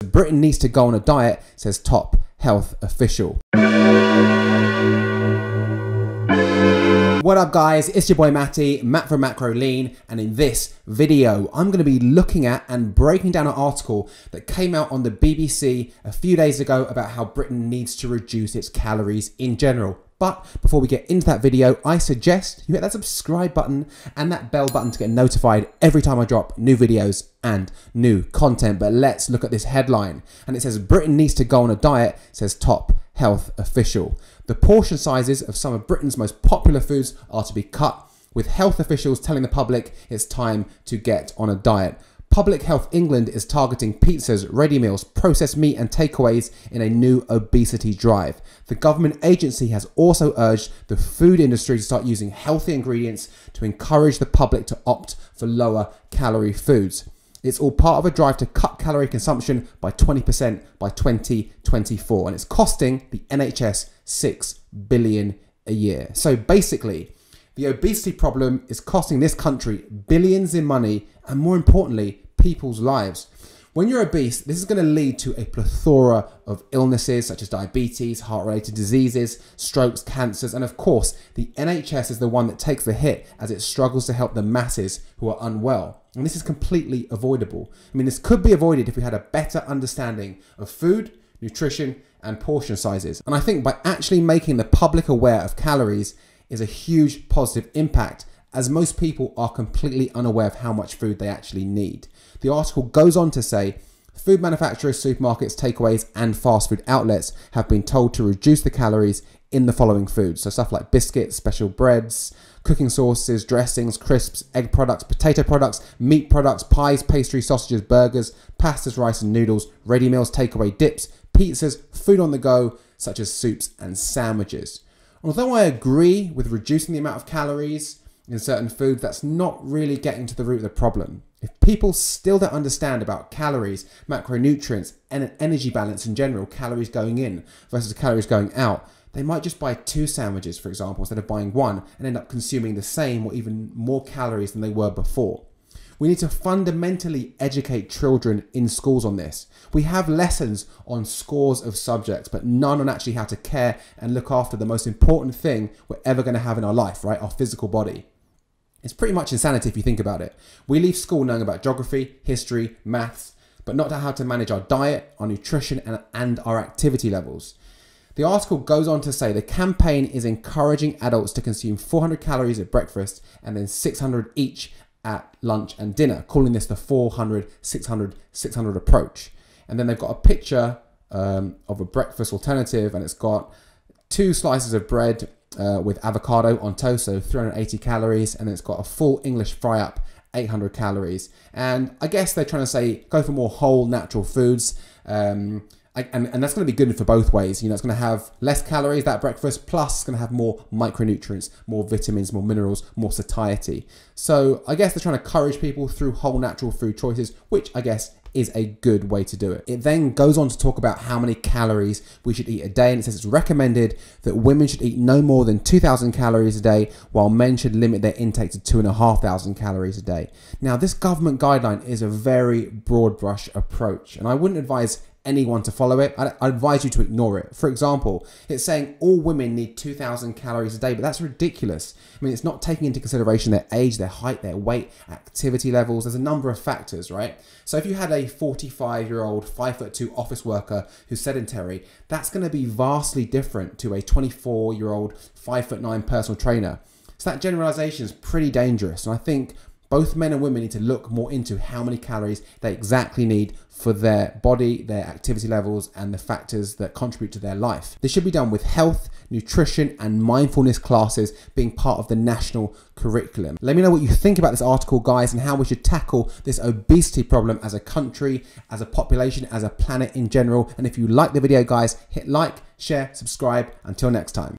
Britain needs to go on a diet, says top health official. What up guys, it's your boy Matty, Matt from Macro Lean, and in this video I'm going to be looking at and breaking down an article that came out on the BBC a few days ago about how Britain needs to reduce its calories in general. But before we get into that video, I suggest you hit that subscribe button and that bell button to get notified every time I drop new videos and new content. But let's look at this headline, and it says Britain needs to go on a diet, says top health official. The portion sizes of some of Britain's most popular foods are to be cut, with health officials telling the public it's time to get on a diet. Public Health England is targeting pizzas, ready meals, processed meat and takeaways in a new obesity drive. The government agency has also urged the food industry to start using healthy ingredients to encourage the public to opt for lower calorie foods. It's all part of a drive to cut calorie consumption by 20% by 2024, and it's costing the NHS $6 billion a year. So basically, the obesity problem is costing this country billions in money and, more importantly, people's lives. When you're obese, this is going to lead to a plethora of illnesses such as diabetes, heart-related diseases, strokes, cancers, and of course, the NHS is the one that takes the hit as it struggles to help the masses who are unwell. And this is completely avoidable. I mean, this could be avoided if we had a better understanding of food, nutrition, and portion sizes. And I think by actually making the public aware of calories is a huge positive impact, as most people are completely unaware of how much food they actually need. The article goes on to say, food manufacturers, supermarkets, takeaways, and fast food outlets have been told to reduce the calories in the following foods. So stuff like biscuits, special breads, cooking sauces, dressings, crisps, egg products, potato products, meat products, pies, pastries, sausages, burgers, pastas, rice and noodles, ready meals, takeaway dips, pizzas, food on the go, such as soups and sandwiches. Although I agree with reducing the amount of calories in certain foods, that's not really getting to the root of the problem. If people still don't understand about calories, macronutrients, and energy balance in general, calories going in versus calories going out, they might just buy 2 sandwiches, for example, instead of buying 1, and end up consuming the same or even more calories than they were before. We need to fundamentally educate children in schools on this. We have lessons on scores of subjects, but none on actually how to care and look after the most important thing we're ever going to have in our life, right? Our physical body. It's pretty much insanity if you think about it. We leave school knowing about geography, history, maths, but not how to manage our diet, our nutrition, and our activity levels. The article goes on to say the campaign is encouraging adults to consume 400 calories at breakfast and then 600 each at lunch and dinner, calling this the 400, 600, 600 approach. And then they've got a picture of a breakfast alternative, and it's got 2 slices of bread with avocado on toast, so 380 calories, and then it's got a full English fry up, 800 calories. And I guess they're trying to say go for more whole natural foods. And that's going to be good for both ways. You know, it's going to have less calories, that breakfast, plus it's going to have more micronutrients, more vitamins, more minerals, more satiety. So I guess they're trying to encourage people through whole natural food choices, which I guess is a good way to do it. It then goes on to talk about how many calories we should eat a day, and it says it's recommended that women should eat no more than 2,000 calories a day, while men should limit their intake to 2,500 calories a day. Now, this government guideline is a very broad brush approach, and I wouldn't advise anyone to follow it. I advise you to ignore it. For example, it's saying all women need 2,000 calories a day, but that's ridiculous. I mean, it's not taking into consideration their age, their height, their weight, activity levels. There's a number of factors, right? So if you had a 45-year-old, 5'2" office worker who's sedentary, that's going to be vastly different to a 24-year-old, 5'9" personal trainer. So that generalization is pretty dangerous. And I think both men and women need to look more into how many calories they exactly need for their body, their activity levels, and the factors that contribute to their life. This should be done with health, nutrition, and mindfulness classes being part of the national curriculum. Let me know what you think about this article, guys, and how we should tackle this obesity problem as a country, as a population, as a planet in general. And if you like the video, guys, hit like, share, subscribe. Until next time.